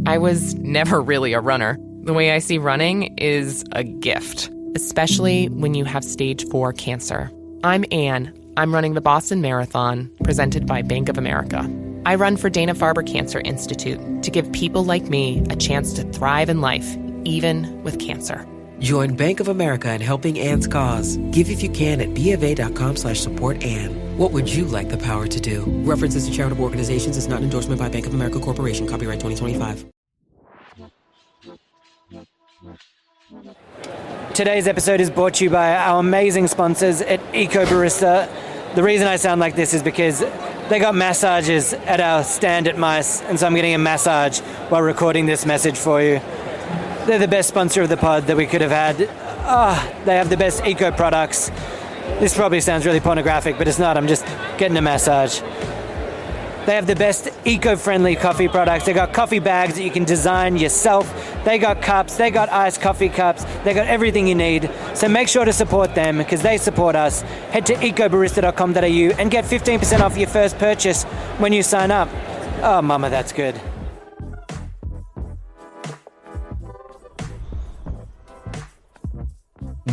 I was never really a runner. The way I see running is a gift, especially when you have stage 4 cancer. I'm Anne. I'm running the Boston Marathon, presented by Bank of America. I run for Dana-Farber Cancer Institute to give people like me a chance to thrive in life, even with cancer. Join Bank of America in helping Anne's cause. Give if you can at BofA.com/supportAnn. What would you like the power to do? References to charitable organizations is not an endorsement by Bank of America Corporation. Copyright 2025. Today's episode is brought to you by our amazing sponsors at Eco Barista. The reason I sound like this is because they got massages at our stand at Mice, and so I'm getting a massage while recording this message for you. They're the best sponsor of the pod that we could have had. They have the best eco products. This probably sounds really pornographic, but it's not. I'm just getting a massage. They have the best eco-friendly coffee products. They got coffee bags that you can design yourself. They got cups. They got iced coffee cups. They got everything you need. So make sure to support them because they support us. Head to ecobarista.com.au and get 15% off your first purchase when you sign up. Oh, mama, that's good.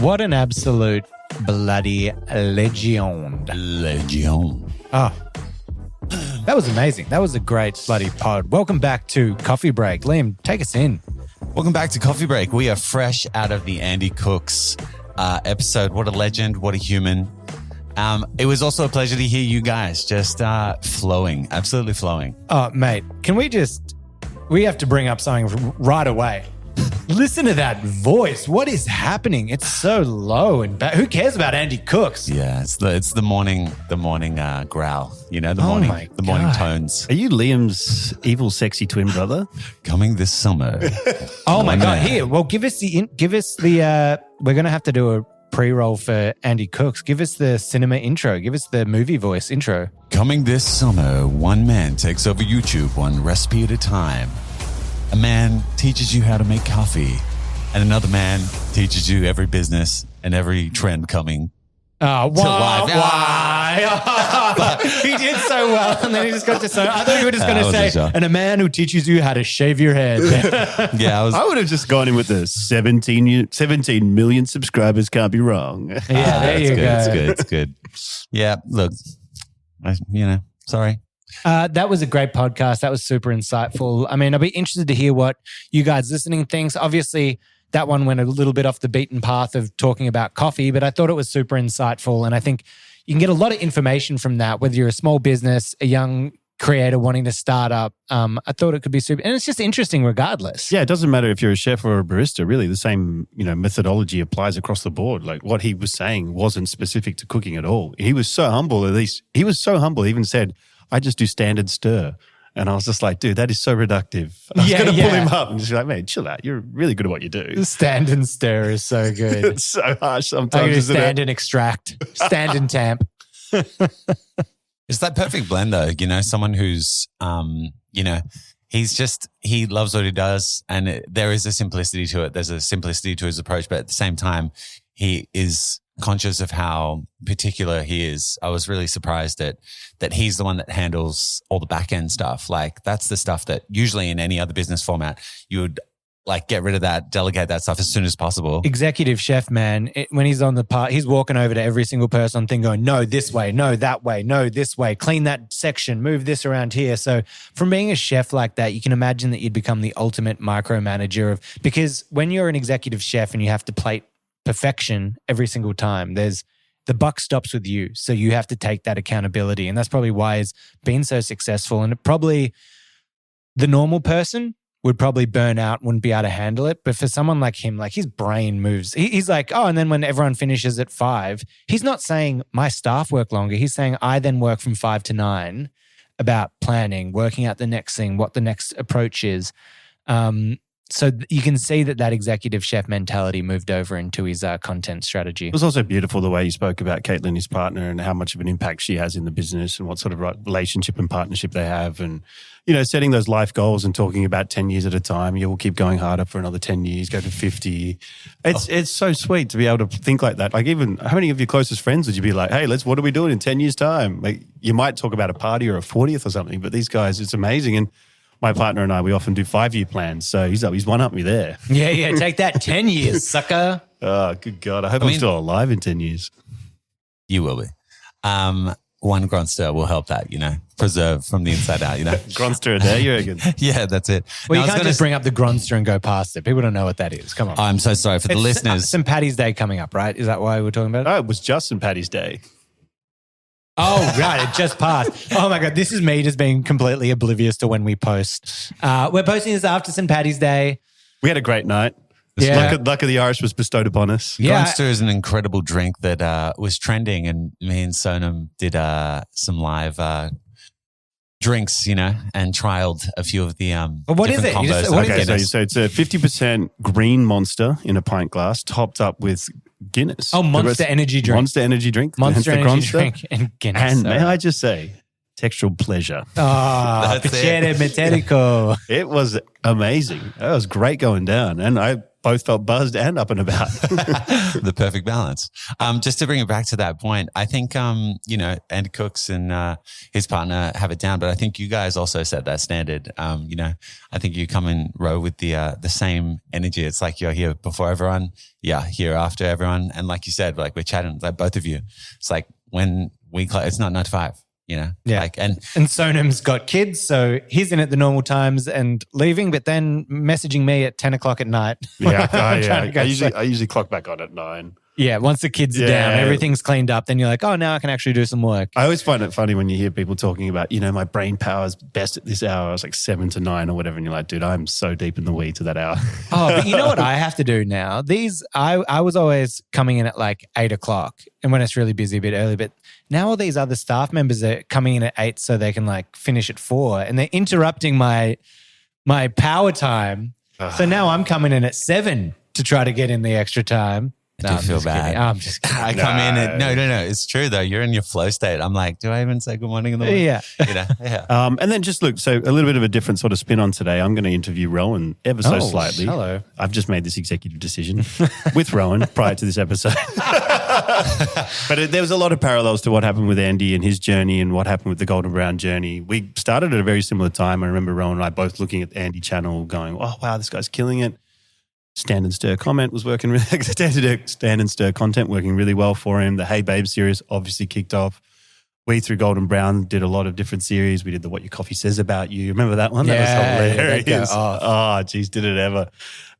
What an absolute bloody legend. Oh, that was amazing. That was a great bloody pod. Welcome back to Coffee Break. Liam, take us in. Welcome back to Coffee Break. We are fresh out of the Andy Cooks episode. What a legend. What a human. It was also a pleasure to hear you guys just flowing. Absolutely flowing. Oh, mate, we have to bring up something right away. Listen to that voice. What is happening? It's so low and bad. Who cares about Andy Cooks? Yeah, it's the morning growl. You know, the morning tones. Are you Liam's evil, sexy twin brother? Coming this summer. Oh my God! Here, well, give us the. We're gonna have to do a pre-roll for Andy Cooks. Give us the cinema intro. Give us the movie voice intro. Coming this summer, one man takes over YouTube one recipe at a time. A man teaches you how to make coffee, and another man teaches you every business and every trend coming to life. Why? He did so well, and then he just got to I thought you were just going to say, and a man who teaches you how to shave your head. Yeah, I would have just gone in with the 17 million subscribers. Can't be wrong. Yeah, there you go. It's good. Yeah, look, sorry. That was a great podcast. That was super insightful. I mean, I'll be interested to hear what you guys listening thinks. Obviously, that one went a little bit off the beaten path of talking about coffee, but I thought it was super insightful. And I think you can get a lot of information from that, whether you're a small business, a young creator wanting to start up. I thought it could be super, and it's just interesting regardless. Yeah, it doesn't matter if you're a chef or a barista. Really, the same methodology applies across the board. Like what he was saying wasn't specific to cooking at all. He was so humble. At least he was so humble. He even said, I just do standard stir. And I was just like, dude, that is so reductive. And I was going to pull him up and just be like, man, chill out. You're really good at what you do. Stand and stir is so good. It's so harsh sometimes. Stand and extract. Stand and tamp. It's that perfect blend though. Someone who's, he loves what he does, and there is a simplicity to it. There's a simplicity to his approach, but at the same time, he is conscious of how particular he is. I was really surprised that he's the one that handles all the back end stuff. Like that's the stuff that usually in any other business format, you would like get rid of that, delegate that stuff as soon as possible. Executive chef, man, when he's on the part, he's walking over to every single person thing going, no, this way, no, that way, no, this way, clean that section, move this around here. So from being a chef like that, you can imagine that you'd become the ultimate micromanager because when you're an executive chef and you have to plate perfection every single time, the buck stops with you. So you have to take that accountability. And that's probably why it's been so successful. And the normal person would probably burn out, wouldn't be able to handle it. But for someone like him, like his brain moves. He's like, oh, and then when everyone finishes at 5, he's not saying my staff work longer. He's saying I then work from 5 to 9 about planning, working out the next thing, what the next approach is. So you can see that executive chef mentality moved over into his content strategy. It was also beautiful the way you spoke about Caitlin, his partner, and how much of an impact she has in the business and what sort of relationship and partnership they have. And, setting those life goals and talking about 10 years at a time. You will keep going harder for another 10 years, go to 50. It's so sweet to be able to think like that. Like even how many of your closest friends would you be like, hey, what are we doing in 10 years time? Like you might talk about a party or a 40th or something, but these guys, it's amazing. And my partner and I, we often do 5-year plans. So he's one up me there. Yeah. Take that 10 years, sucker. Oh, good God. I hope I'm still alive in 10 years. You will be. One Gronster will help that, preserve from the inside out, Gronster a day, you reckon? Yeah, that's it. Well, you can't just bring up the Gronster and go past it. People don't know what that is. Come on. I'm so sorry for the listeners. St. Paddy's Day coming up, right? Is that why we're talking about it? Oh, it was just St. Paddy's Day. Oh, right. It just passed. Oh, my God. This is me just being completely oblivious to when we post. We're posting this after St. Paddy's Day. We had a great night. Luck of the Irish was bestowed upon us. Yeah. Gronster is an incredible drink that was trending, and me and Sonam did some live drinks, and trialed a few of the what is it? So it's a 50% green Monster in a pint glass, topped up with Guinness. Oh, Monster Energy drink. Monster Energy drink. Monster Energy drink and Guinness. And may I just say, textual pleasure. Oh, piacere metallico. It was amazing. It was great going down, and I both felt buzzed and up and about. The perfect balance. Just to bring it back to that point, I think, Andy Cooks and his partner have it down, but I think you guys also set that standard. I think you come in row with the same energy. It's like you're here before everyone, here after everyone. And like you said, like we're chatting, like both of you. It's like when we close, it's not 9 to 5. Yeah. And Sonam's got kids, so he's in at the normal times and leaving, but then messaging me at 10 o'clock at night. I usually clock back on at 9. Yeah, once the kids are down, everything's cleaned up, then you're like, oh, now I can actually do some work. I always find it funny when you hear people talking about, my brain power is best at this hour. I was like 7 to 9 or whatever. And you're like, dude, I'm so deep in the weeds of that hour. Oh, but you know what I have to do now? I was always coming in at like 8 o'clock, and when it's really busy, a bit early. But now all these other staff members are coming in at 8 so they can like finish at 4, and they're interrupting my power time. So now I'm coming in at 7 to try to get in the extra time. I do feel bad. I'm just kidding. I come in and no. It's true though. You're in your flow state. I'm like, do I even say good morning in the morning? Yeah. And then just look, so a little bit of a different sort of spin on today. I'm going to interview Rowan ever so slightly. Hello. I've just made this executive decision with Rowan prior to this episode. But there was a lot of parallels to what happened with Andy and his journey and what happened with the Golden Brown journey. We started at a very similar time. I remember Rowan and I both looking at the Andy channel going, oh, wow, this guy's killing it. Stand and Stir comment was working really Stand and Stir content working really well for him. The Hey Babe series obviously kicked off. We through Golden Brown did a lot of different series. We did the What Your Coffee Says About You. Remember that one? That was hilarious. Oh, geez, did it ever.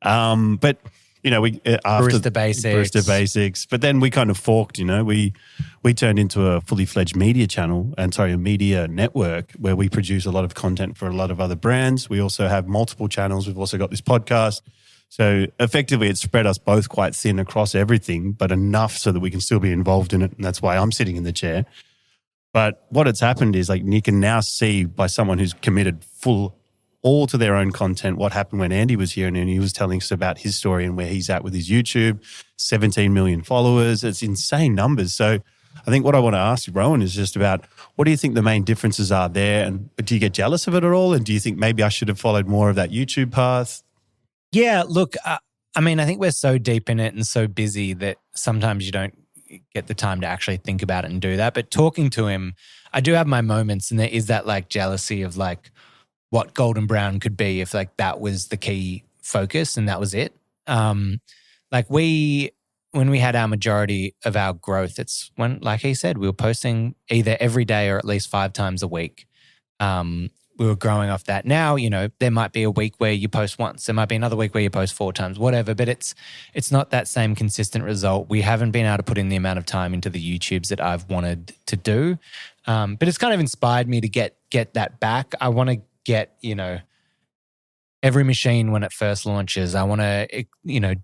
But we after Barista Basics. But then we kind of forked. We turned into a fully fledged media channel a media network where we produce a lot of content for a lot of other brands. We also have multiple channels. We've also got this podcast. So effectively, it spread us both quite thin across everything, but enough so that we can still be involved in it. And that's why I'm sitting in the chair. But what has happened is like you can now see by someone who's committed all to their own content what happened when Andy was here and he was telling us about his story and where he's at with his YouTube, 17 million followers. It's insane numbers. So I think what I want to ask you, Rowan, is just about what do you think the main differences are there? And do you get jealous of it at all? And do you think maybe I should have followed more of that YouTube path? Yeah, look, I think we're so deep in it and so busy that sometimes you don't get the time to actually think about it and do that. But talking to him, I do have my moments, and there is that like jealousy of like what Golden Brown could be if like that was the key focus and that was it. When we had our majority of our growth, it's when, like he said, we were posting either every day or at least 5 times a week. We were growing off that. Now, there might be a week where you post once. There might be another week where you post 4 times, whatever. But it's not that same consistent result. We haven't been able to put in the amount of time into the YouTubes that I've wanted to do. But it's kind of inspired me to get that back. I want to get, every machine when it first launches. I want to,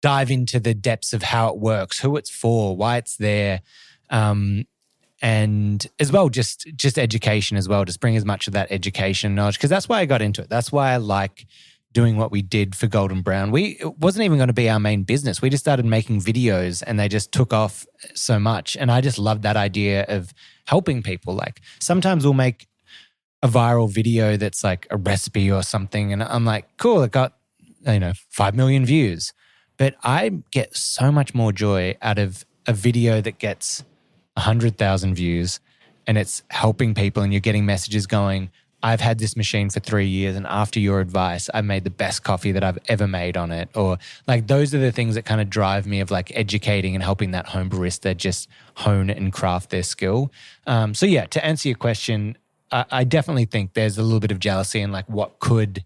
dive into the depths of how it works, who it's for, why it's there. And as well, just education as well, just bring as much of that education knowledge, because that's why I got into it. That's why I like doing what we did for Golden Brown. It wasn't even going to be our main business. We just started making videos and they just took off so much. And I just loved that idea of helping people. Like sometimes we'll make a viral video that's like a recipe or something. And I'm like, cool, it got, 5 million views. But I get so much more joy out of a video that gets 100,000 views and it's helping people and you're getting messages going, I've had this machine for 3 years and after your advice, I made the best coffee that I've ever made on it. Or like those are the things that kind of drive me of like educating and helping that home barista just hone and craft their skill. So yeah, to answer your question, I definitely think there's a little bit of jealousy in like what could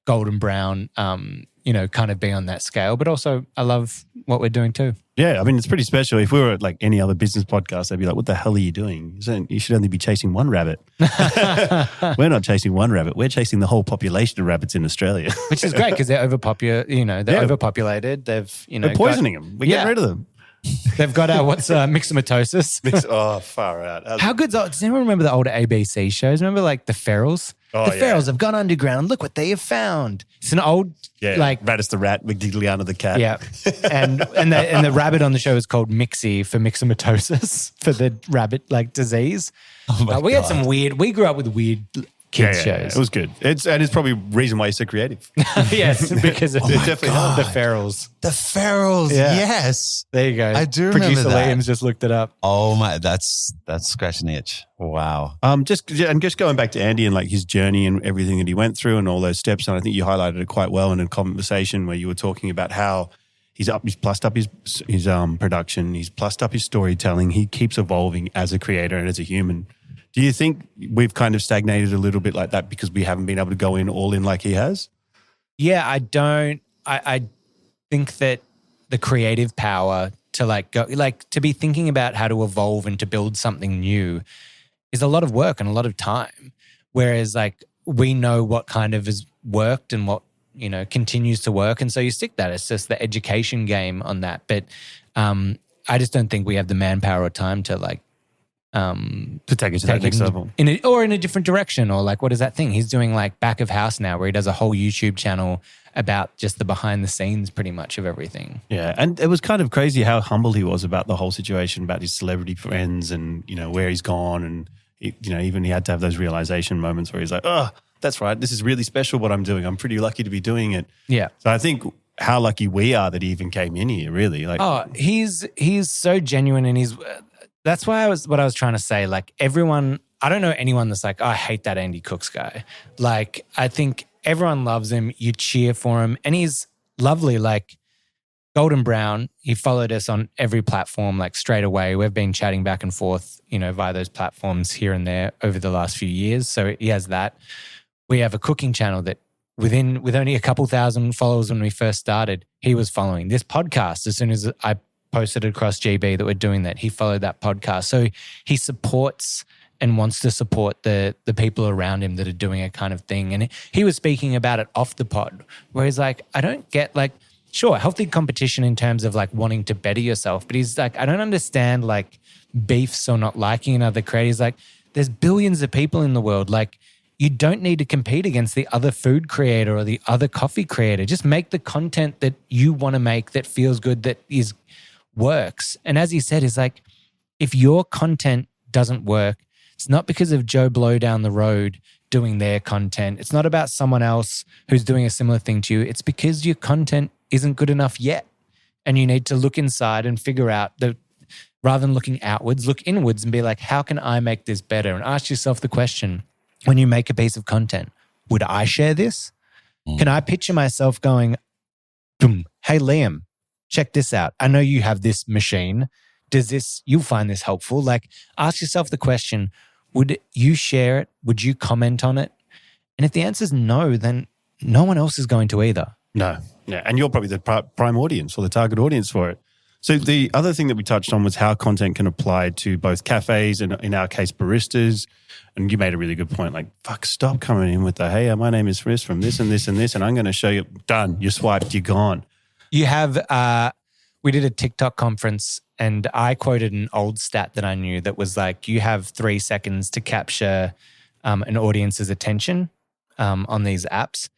Golden Brown, kind of be on that scale. But also I love what we're doing too. Yeah, I mean, it's pretty special. If we were at like any other business podcast, they'd be like, what the hell are you doing? You should only be chasing one rabbit. We're not chasing one rabbit. We're chasing the whole population of rabbits in Australia. Which is great because they're overpopulated. They're poisoning them. We're getting rid of them. They've got myxomatosis. Oh, far out. How good's does anyone remember the older ABC shows? Remember like the Ferals? Oh, the Ferals have gone underground. Look what they have found. It's an old Radis the rat, McDigliana the cat. Yeah, and the rabbit on the show is called Mixie for myxomatosis for the rabbit like disease. Oh my we God. had some weird. We grew up with weird kids shows. It was good. It's probably the reason why you're so creative. Yes, because of definitely the Ferals. The Ferals, yes. There you go. I do remember Producer that. Liam's just looked it up. Oh my, that's scratching the itch. Wow. Just going back to Andy and like his journey and everything that he went through and all those steps, and I think you highlighted it quite well in a conversation where you were talking about how he's plussed up his production, he's plussed up his storytelling, he keeps evolving as a creator and as a human. Do you think we've kind of stagnated a little bit like that because we haven't been able to go all in like he has? Yeah, I don't. I think that the creative power to like go, like to be thinking about how to evolve and to build something new is a lot of work and a lot of time. Whereas like we know what kind of has worked and what, continues to work. And so you stick that. It's just the education game on that. But I just don't think we have the manpower or time to like, to take it to that next level. In a different direction, or like, what is that thing? He's doing like back of house now where he does a whole YouTube channel about just the behind the scenes pretty much of everything. Yeah. And it was kind of crazy how humble he was about the whole situation, about his celebrity friends and, where he's gone. And, even he had to have those realization moments where he's like, oh, that's right. This is really special what I'm doing. I'm pretty lucky to be doing it. Yeah. So I think how lucky we are that he even came in here, really. Like, oh, he's so genuine and that's why what I was trying to say. Like everyone, I don't know anyone that's like, oh, I hate that Andy Cooks guy. Like I think everyone loves him. You cheer for him, and he's lovely. Like Golden Brown, he followed us on every platform like straight away. We've been chatting back and forth, via those platforms here and there over the last few years. So he has that. We have a cooking channel that with only a couple thousand followers when we first started, he was following this podcast. As soon as I posted across GB that we're doing that, he followed that podcast. So he supports and wants to support the people around him that are doing a kind of thing. And he was speaking about it off the pod where he's like, I don't get like, sure, healthy competition in terms of like wanting to better yourself. But he's like, I don't understand like beefs or not liking another creator. He's like, there's billions of people in the world. Like you don't need to compete against the other food creator or the other coffee creator. Just make the content that you want to make that feels good, that works. And as he said, is like, if your content doesn't work, it's not because of Joe Blow down the road doing their content. It's not about someone else who's doing a similar thing to you. It's because your content isn't good enough yet. And you need to look inside and figure out rather than looking outwards, look inwards and be like, how can I make this better? And ask yourself the question, when you make a piece of content, would I share this? Can I picture myself going, boom, hey, Liam, check this out. I know you have this machine. You'll find this helpful? Like ask yourself the question, would you share it? Would you comment on it? And if the answer is no, then no one else is going to either. No. Yeah. And you're probably the prime audience or the target audience for it. So the other thing that we touched on was how content can apply to both cafes and in our case, baristas. And you made a really good point. Like, stop coming in with the, hey, my name is Chris from this and this and this, and I'm going to show you, done, you're swiped, you're gone. You have, we did a TikTok conference and I quoted an old stat that I knew that was like, you have 3 seconds to capture an audience's attention on these apps.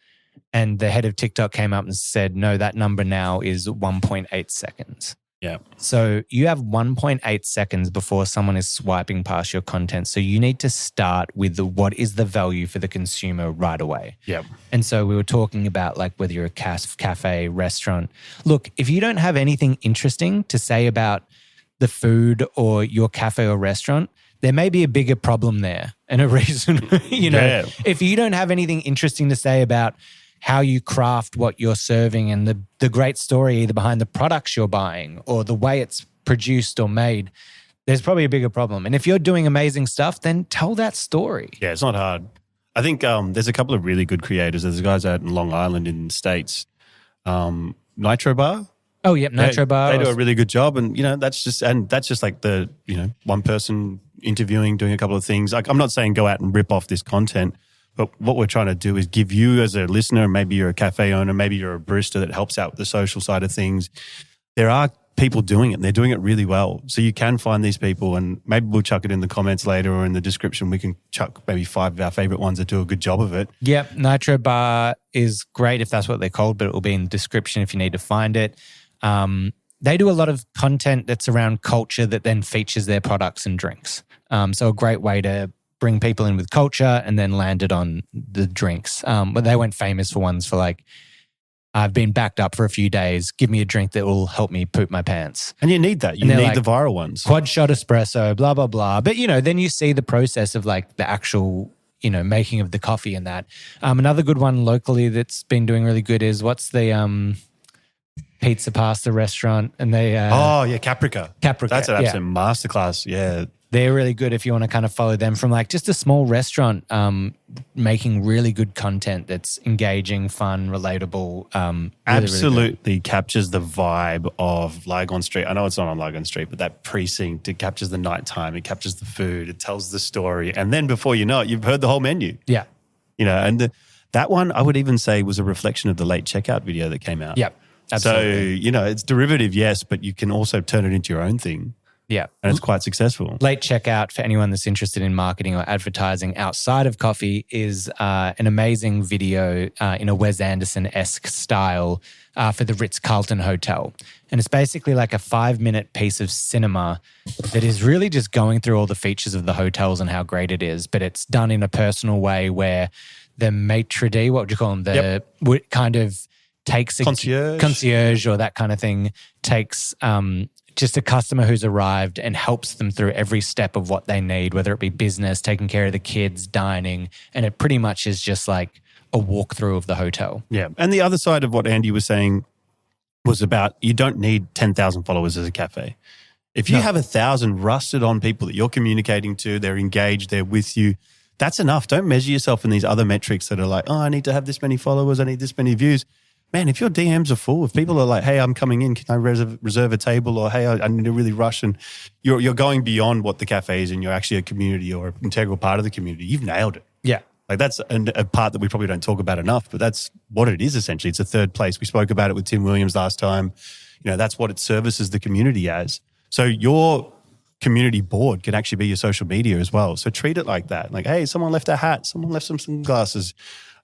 And the head of TikTok came up and said, no, that number now is 1.8 seconds. Yeah. So you have 1.8 seconds before someone is swiping past your content. So you need to start with what is the value for the consumer right away. Yeah. And so we were talking about like whether you're a cafe, restaurant. Look, if you don't have anything interesting to say about the food or your cafe or restaurant, there may be a bigger problem there and a reason, if you don't have anything interesting to say about how you craft what you're serving and the great story either behind the products you're buying or the way it's produced or made, there's probably a bigger problem. And if you're doing amazing stuff, then tell that story. Yeah, it's not hard. I think there's a couple of really good creators. There's guys out in Long Island in the States, Nitro Bar. Oh, yep, Nitro Bar. They do a really good job. And, that's just like the, one person interviewing, doing a couple of things. Like, I'm not saying go out and rip off this content, but what we're trying to do is give you as a listener, maybe you're a cafe owner, maybe you're a barista that helps out with the social side of things. There are people doing it and they're doing it really well. So you can find these people, and maybe we'll chuck it in the comments later or in the description. We can chuck maybe 5 of our favorite ones that do a good job of it. Yep. Nitro Bar is great if that's what they're called, but it will be in the description if you need to find it. They do a lot of content that's around culture that then features their products and drinks. So a great way to bring people in with culture and then land it on the drinks. But they went famous for ones for like, I've been backed up for a few days. Give me a drink that will help me poop my pants. And you need that. You need the viral ones. Quad shot espresso, blah, blah, blah. But, then you see the process of like the actual, making of the coffee and that. Another good one locally that's been doing really good is what's the pizza pasta restaurant? And they Caprica. Caprica. That's an absolute masterclass. Yeah. They're really good if you want to kind of follow them from like just a small restaurant making really good content that's engaging, fun, relatable. Absolutely really captures the vibe of Lygon Street. I know it's not on Lygon Street, but that precinct, it captures the nighttime, it captures the food, it tells the story. And then before you know it, you've heard the whole menu. Yeah. And that one I would even say was a reflection of the late checkout video that came out. Yeah, absolutely. So, it's derivative, yes, but you can also turn it into your own thing. Yeah. And it's quite successful. Late checkout, for anyone that's interested in marketing or advertising outside of coffee, is an amazing video in a Wes Anderson-esque style for the Ritz-Carlton Hotel. And it's basically like a 5-minute piece of cinema that is really just going through all the features of the hotels and how great it is. But it's done in a personal way where the maitre d', what would you call them? Kind of takes concierge or that kind of thing, takes just a customer who's arrived and helps them through every step of what they need, whether it be business, taking care of the kids, dining. And it pretty much is just like a walkthrough of the hotel. Yeah. And the other side of what Andy was saying was about you don't need 10,000 followers as a cafe. If you have 1,000 rusted on people that you're communicating to, they're engaged, they're with you, that's enough. Don't measure yourself in these other metrics that are like, I need to have this many followers, I need this many views. Man, if your DMs are full, if people are like, hey, I'm coming in, can I reserve a table? Or, hey, I need to really rush. And you're going beyond what the cafe is and you're actually a community or an integral part of the community. You've nailed it. Yeah. Like that's a part that we probably don't talk about enough, but that's what it is essentially. It's a third place. We spoke about it with Tim Williams last time. That's what it services the community as. So your community board can actually be your social media as well. So treat it like that. Like, hey, someone left a hat, someone left some sunglasses.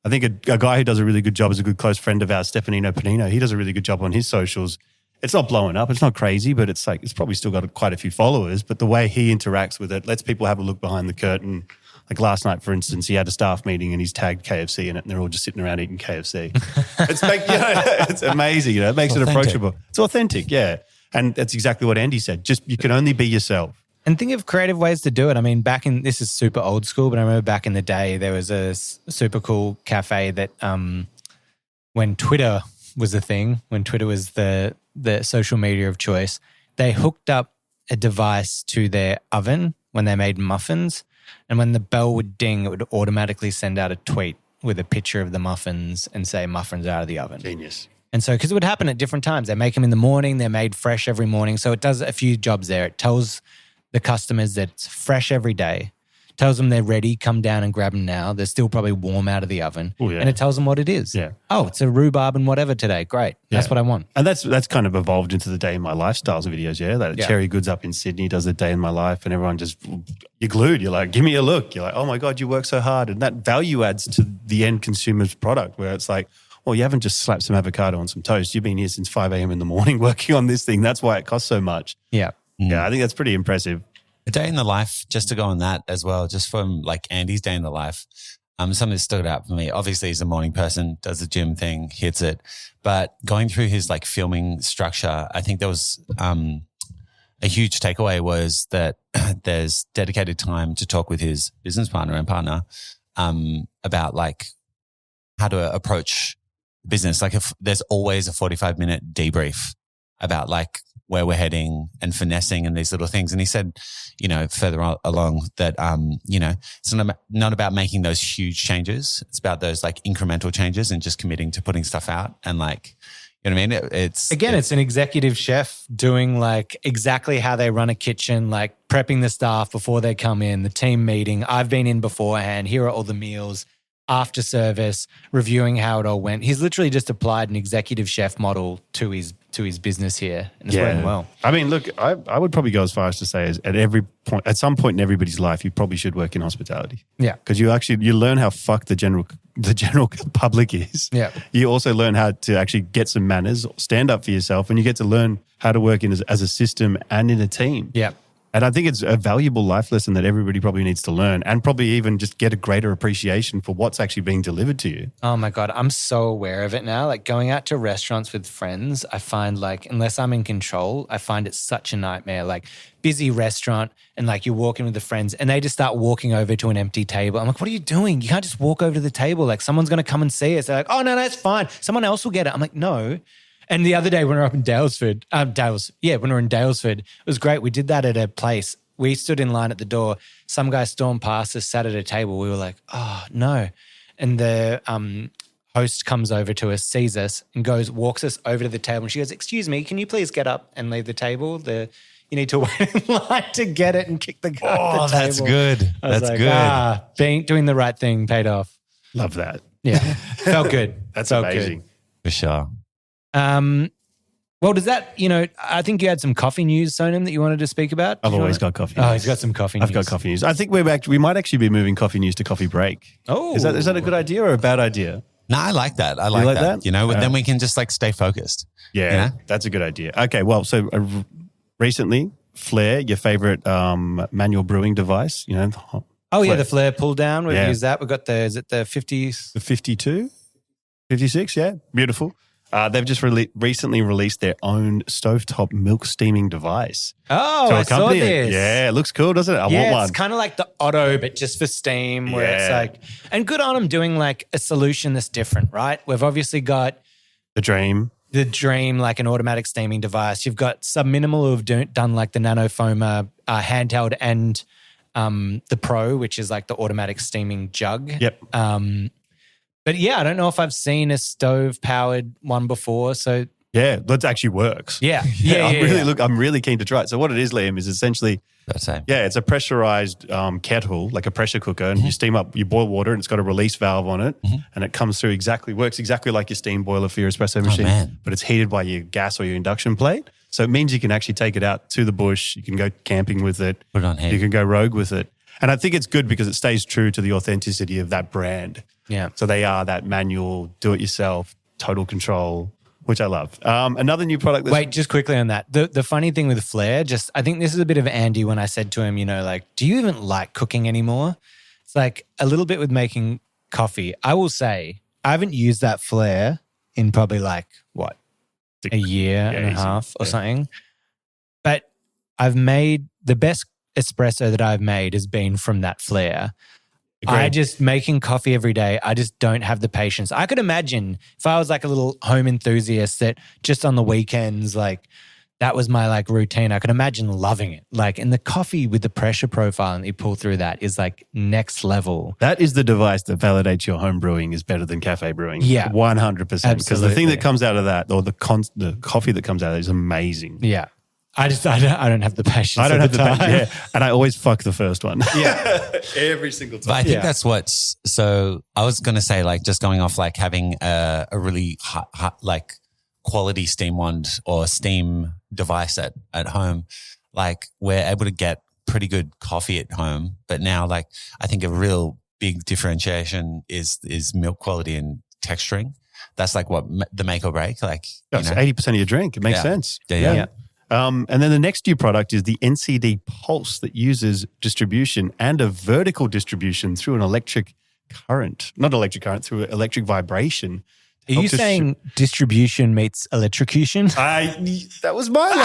I think a guy who does a really good job is a good close friend of ours, Stefanino Panino. He does a really good job on his socials. It's not blowing up. It's not crazy, but it's probably still got quite a few followers. But the way he interacts with it lets people have a look behind the curtain. Like last night, for instance, he had a staff meeting and he's tagged KFC in it and they're all just sitting around eating KFC. It's amazing. It makes it approachable. It's authentic, yeah. And that's exactly what Andy said. Just you can only be yourself. And think of creative ways to do it. I mean, this is super old school, but I remember back in the day, there was a super cool cafe that when Twitter was a thing, when Twitter was the social media of choice, they hooked up a device to their oven when they made muffins. And when the bell would ding, it would automatically send out a tweet with a picture of the muffins and say muffins out of the oven. Genius. And so, because it would happen at different times. They make them in the morning. They're made fresh every morning. So it does a few jobs there. It tells the customers that it's fresh every day, tells them they're ready, come down and grab them now. They're still probably warm out of the oven. Oh, yeah. And it tells them what it is. Yeah. Oh, it's a rhubarb and whatever today. Great. That's what I want. And that's kind of evolved into the day in my lifestyles videos, yeah? That Cherry Goods up in Sydney does the day in my life and everyone just, you're glued. You're like, give me a look. You're like, oh my God, you work so hard. And that value adds to the end consumer's product where it's like, well, you haven't just slapped some avocado on some toast. You've been here since 5 a.m. in the morning working on this thing. That's why it costs so much. Yeah. Yeah, I think that's pretty impressive. A day in the life, just to go on that as well, just from like Andy's day in the life, something that stood out for me. Obviously, he's a morning person, does the gym thing, hits it. But going through his like filming structure, I think there was a a huge takeaway was that there's dedicated time to talk with his business partner and partner about like how to approach business. Like if there's always a 45-minute debrief about like where we're heading and finessing and these little things. And he said, you know, further along that, you know, it's not about making those huge changes. It's about those like incremental changes and just committing to putting stuff out and like, you know what I mean? It's an executive chef doing like exactly how they run a kitchen, like prepping the staff before they come in, the team meeting. I've been in beforehand. Here are all the meals, after service, reviewing how it all went. He's literally just applied an executive chef model to his business here, and it's working well. I mean, look, I would probably go as far as to say is at some point in everybody's life, you probably should work in hospitality. Yeah, because you learn how fucked the general public is. Yeah, you also learn how to actually get some manners, stand up for yourself, and you get to learn how to work as a system and in a team. Yeah. And I think it's a valuable life lesson that everybody probably needs to learn and probably even just get a greater appreciation for what's actually being delivered to you. Oh my God, I'm so aware of it now. Like going out to restaurants with friends, I find like, unless I'm in control, I find it such a nightmare. Like busy restaurant and like you're walking with the friends and they just start walking over to an empty table. I'm like, what are you doing? You can't just walk over to the table. Like someone's going to come and see us. They're like, oh no, it's fine. Someone else will get it. I'm like, no. And the other day when we were up in Dalesford, when we were in Dalesford, it was great. We did that at a place. We stood in line at the door. Some guy stormed past us, sat at a table. We were like, oh, no. And the host comes over to us, sees us and walks us over to the table. And she goes, excuse me, can you please get up and leave the table? You need to wait in line to get it and kick the guy off the table. That's good. That's good. Doing the right thing paid off. Love that. Yeah. Felt good. That's Felt amazing. Good. For sure. Well, does that, I think you had some coffee news, Sonam, that you wanted to speak about. I've always got coffee news. Oh, he's got some coffee news. I've got coffee news. I think we might actually be moving coffee news to coffee break. Oh. Is that a good idea or a bad idea? No, I like that. I like that. You know, then we can just like stay focused. Yeah, you know? That's a good idea. Okay, well, so recently, Flair, your favorite manual brewing device, Flair. The Flair pull down. We've used that. We've got is it the 50s? The 52? 56, yeah. Beautiful. They've just recently released their own stovetop milk steaming device. Oh, I saw this. Yeah, it looks cool, doesn't it? I want one. It's kind of like the Otto, but just for steam, where it's like, and good on them doing like a solution that's different, right? We've obviously got the Dream, like an automatic steaming device. You've got Subminimal who've done like the Nano Foamer handheld and the Pro, which is like the automatic steaming jug. Yep. But yeah, I don't know if I've seen a stove-powered one before. So yeah, that actually works. Yeah. I'm really keen to try it. So what it is, Liam, is essentially it's a pressurized kettle, like a pressure cooker, and you boil water, and it's got a release valve on it, and it comes through works exactly like your steam boiler for your espresso machine, but it's heated by your gas or your induction plate. So it means you can actually take it out to the bush. You can go camping with it. Put it on heat. You can go rogue with it. And I think it's good because it stays true to the authenticity of that brand. Yeah. So they are that manual, do-it-yourself, total control, which I love. Another new product. Wait, just quickly on that. The funny thing with Flair, I think this is a bit of Andy when I said to him, do you even like cooking anymore? It's like a little bit with making coffee. I will say I haven't used that Flair in probably a year and a half or something. But I've made the best espresso that I've made has been from that Flair. Agreed. Making coffee every day, I just don't have the patience. I could imagine if I was like a little home enthusiast that just on the weekends, like that was my like routine. I could imagine loving it. Like, and the coffee with the pressure profile and you pull through that is like next level. That is the device that validates your home brewing is better than cafe brewing. Yeah. 100%. Because the thing that comes out of that, or the coffee that comes out of it is amazing. Yeah. I don't have the patience. I don't have the patience. Yeah. And I always fuck the first one. Yeah. Every single time. But I think that's what's, so I was going to say like just going off like having a really hot, like quality steam wand or steam device at home, like we're able to get pretty good coffee at home. But now like I think a real big differentiation is milk quality and texturing. That's like what the make or break. Like, that's 80% of your drink. It makes sense. Yeah. And then the next new product is the NCD Pulse that uses distribution and a vertical distribution through an electric current, through electric vibration Are you saying distribution meets electrocution? That was my line.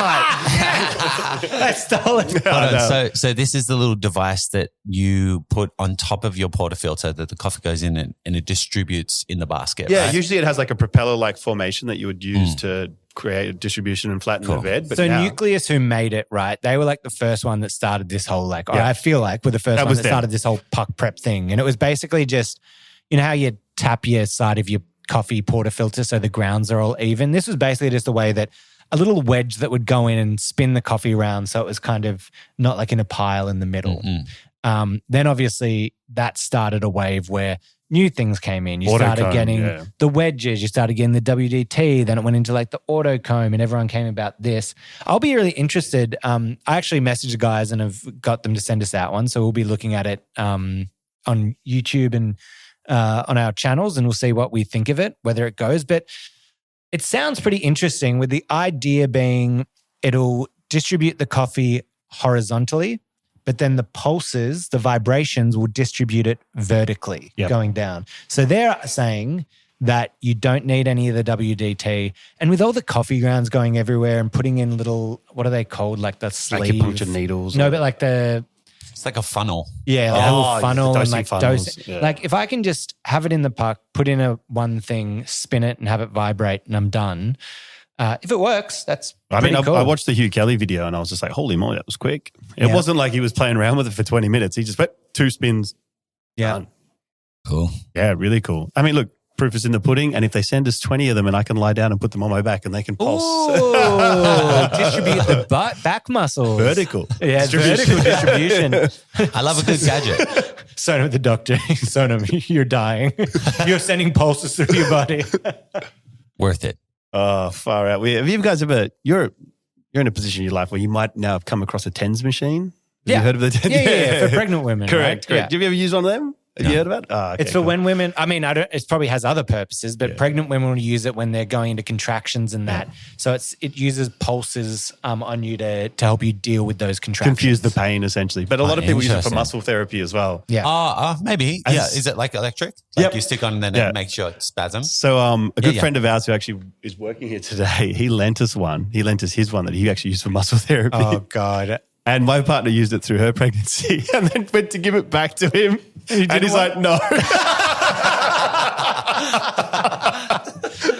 I stole it. Hold on. So this is the little device that you put on top of your portafilter that the coffee goes in and it distributes in the basket. Yeah, right? usually it has like a propeller-like formation that you would use to create a distribution and flatten the bed. But so now, Nucleus, who made it, right? They were like the first one that started this whole or I feel like were the first one that started this whole puck prep thing. And it was basically just, you know how you tap your side of your coffee portafilter so the grounds are all even? This was basically just a way that a little wedge that would go in and spin the coffee around so it was kind of not like in a pile in the middle. Then obviously that started a wave where new things came in. You started getting the wedges, you started getting the WDT, then it went into like the auto comb and everyone came about this. I'll be really interested. I actually messaged the guys and have got them to send us out one. So we'll be looking at it on YouTube and on our channels and we'll see what we think of it, whether it goes. But it sounds pretty interesting with the idea being it'll distribute the coffee horizontally, but then the pulses, the vibrations will distribute it vertically going down. So they're saying that you don't need any of the WDT. And with all the coffee grounds going everywhere and putting in little, what are they called? Like the sleeve. acupuncture needles. No, but like the... It's like a funnel. Yeah, like a little funnel and like funnels. Like if I can just have it in the puck, put in a one thing, spin it and have it vibrate and I'm done. If it works, that's pretty cool. I watched the Hugh Kelly video and I was just like, holy moly, that was quick. It wasn't like he was playing around with it for 20 minutes. He just went 2 spins. Done. Cool. Yeah, really cool. I mean, look, proof is in the pudding. And if they send us 20 of them and I can lie down and put them on my back and they can pulse. Ooh, distribute the back muscles. Vertical. Yeah, vertical distribution. I love a good gadget. Sonam with the doctor. Sonam, you're dying. You're sending pulses through your body. Worth it. Oh, far out. Have you guys ever, you're in a position in your life where you might now have come across a TENS machine? Have you heard of the TENS? Yeah, for pregnant women. Correct. Right? Yeah. Have you ever used one of them? Have you heard about it? Oh, okay, it's for when women, I mean, it probably has other purposes, but pregnant women will use it when they're going into contractions and that. So it uses pulses on you to help you deal with those contractions. Confuse the pain, essentially. But a lot of people use it for muscle therapy as well. Yeah. Maybe. Yeah. Is it like electric? Like you stick on and then it makes your spasm? So a good friend of ours who actually is working here today, he lent us one. He lent us his one that he actually used for muscle therapy. Oh, God. And my partner used it through her pregnancy and then went to give it back to him. And he's like, no.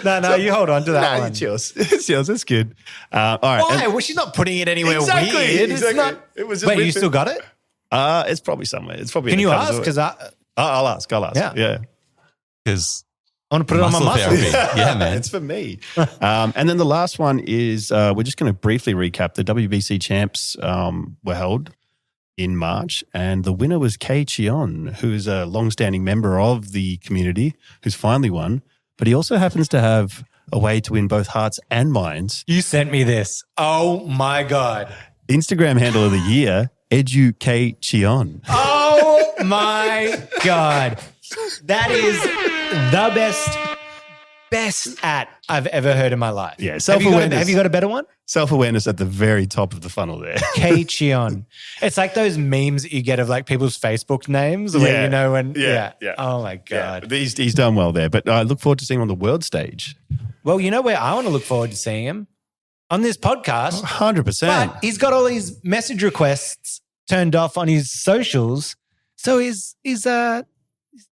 No, you hold on to that one. It's yours. It's yours. It's good. All right. Why? Well, she's not putting it anywhere weird. Exactly. It's not. It was just you still got it? It's probably somewhere. It's probably. Can you ask? Because I'll ask. Yeah. Because I want to put it on my muscle. Yeah, man. It's for me. And then the last one is we're just going to briefly recap. The WBC champs were held in March, and the winner was Kei Chion, who is a long-standing member of the community, who's finally won. But he also happens to have a way to win both hearts and minds. You sent me this. Oh, my God. Instagram handle of the year, EduKeiChion. Oh, my God. That is the best I've ever heard in my life. Yeah, self-awareness. Have you got a better one? Self-awareness at the very top of the funnel there. Kei Chion. It's like those memes that you get of like people's Facebook names where you know when. Yeah. Oh, my God. Yeah. He's done well there. But I look forward to seeing him on the world stage. Well, you know where I want to look forward to seeing him? On this podcast. 100%. But he's got all these message requests turned off on his socials. So he's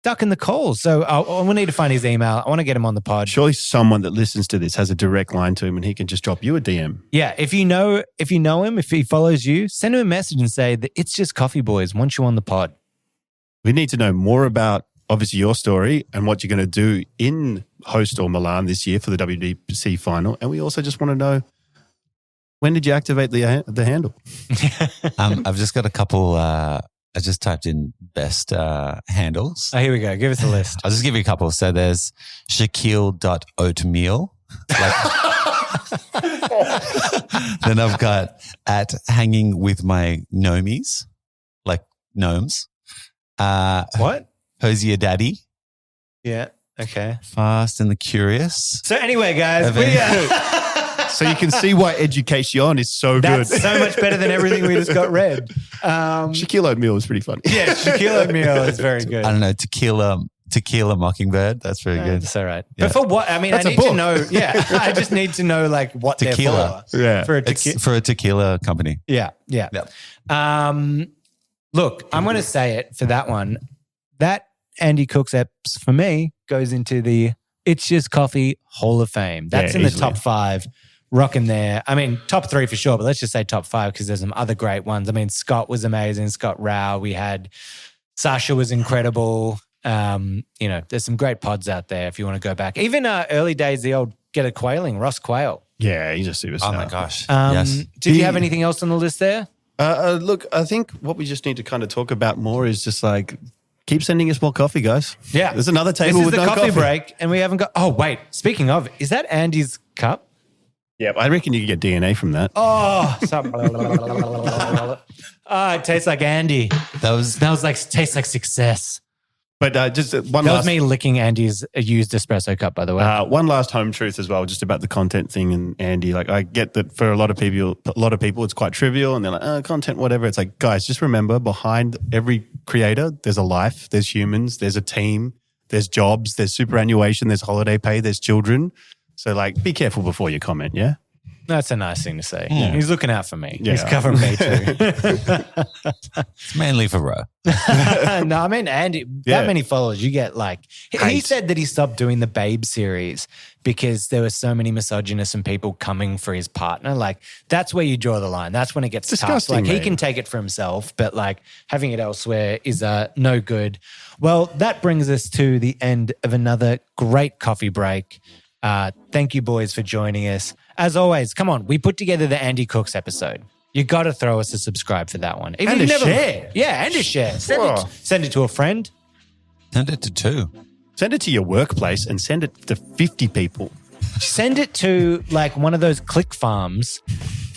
ducking the calls. So I need to find his email. I want to get him on the pod. Surely someone that listens to this has a direct line to him and he can just drop you a DM. Yeah. If you know him, if he follows you, send him a message and say that it's just Coffee Boys. Want you on the pod. We need to know more about obviously your story and what you're going to do in Host or Milan this year for the WBC final. And we also just want to know, when did you activate the handle? I've just got a couple. I just typed in best handles. Oh, here we go. Give us a list. I'll just give you a couple. So there's Shaquille.oatmeal. Then I've got at hanging with my gnomies, like gnomes. What? Hosier Daddy. Yeah. Okay. Fast and the Curious. So anyway, guys, so you can see why education is so good. That's so much better than everything we just got read. Shaquille O'Neal is pretty funny. Yeah, Shaquille O'Neal is very good. I don't know, Tequila Tequila Mockingbird. That's very good. That's all right. Yeah. But for what? I mean, That's I a need to book. know. Yeah, I just need to know like what Tequila. they're for. Yeah. For a It's tequila. for a tequila company. Yeah. Look, I'm going to say it for that one. That Andy Cook's eps for me goes into the It's Just Coffee Hall of Fame. That's Yeah, in the easily. top 5, rocking there. I mean, top 3 for sure, but let's just say top 5 because there's some other great ones. I mean, Scott was amazing. Scott Rao. We had Sasha was incredible. There's some great pods out there if you want to go back. Even early days, the old Get a Quailing, Ross Quayle. Yeah, he's a superstar. Oh my gosh. Did you have anything else on the list there? Look, I think what we just need to kind of talk about more is just like keep sending us more coffee, guys. Yeah. There's another table This is with the no coffee break, and we haven't got. Oh wait, speaking of, is that Andy's cup? Yeah, I reckon you could get DNA from that. Oh, it tastes like Andy. Tastes like success. But just one That last was me licking Andy's used espresso cup, by the way. one last home truth as well, just about the content thing. And Andy, like I get that for a lot of people, it's quite trivial, and they're like, content, whatever. It's like, guys, just remember, behind every creator, there's a life, there's humans, there's a team, there's jobs, there's superannuation, there's holiday pay, there's children. So like, be careful before you comment. Yeah. That's a nice thing to say. Yeah. He's looking out for me. Yeah. He's covering me too. It's mainly for Ro. No, I mean, Andy, Yeah. that many followers, you get like, he Hate. said that he stopped doing the Babe series because there were so many misogynists and people coming for his partner. Like, that's where you draw the line. That's when it gets tough. Disgusting, Like, he mate. can take it for himself, but like having it elsewhere is no good. Well, that brings us to the end of another great coffee break. Thank you, boys, for joining us. As always, come on, we put together the Andy Cooks episode. You got to throw us a subscribe for that one. Even And if a you've never- share. Yeah, and a share. Whoa. Send it to a friend. Send it to 2. Send it to your workplace and send it to 50 people. Send it to like one of those click farms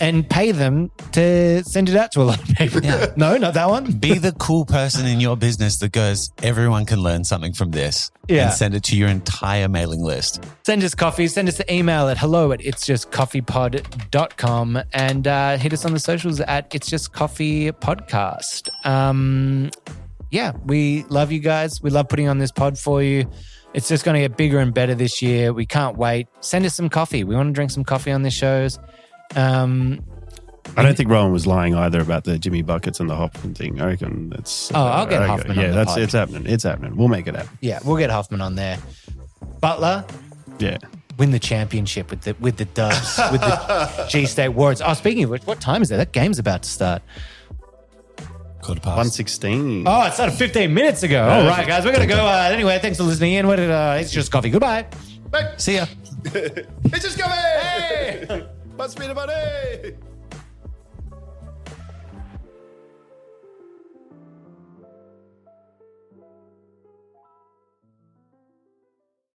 and pay them to send it out to a lot of people. Yeah. No, not that one. Be the cool person in your business that goes, everyone can learn something from this. Yeah. And send it to your entire mailing list. Send us coffee. Send us the email at hello@itsjustcoffeepod.com and hit us on the socials at It's Just Coffee Podcast. Yeah, we love you guys. We love putting on this pod for you. It's just going to get bigger and better this year. We can't wait. Send us some coffee. We want to drink some coffee on this shows. I don't think Rowan was lying either about the Jimmy Buckets and the Hoffman thing. I reckon that's. I'll get I Hoffman Yeah, on the pod. it's happening. It's happening. We'll make it happen. Yeah, we'll get Hoffman on there. Butler, Yeah. win the championship with the Dubs, with the G State Warriors. Oh, speaking of which, what time is it? That game's about to start. Quarter past. 116. Oh, it started 15 minutes ago. All right, guys, we're going to go. Anyway, thanks for listening in. It's Just Coffee. Goodbye. See ya. It's just coming! Hey! Must be the money!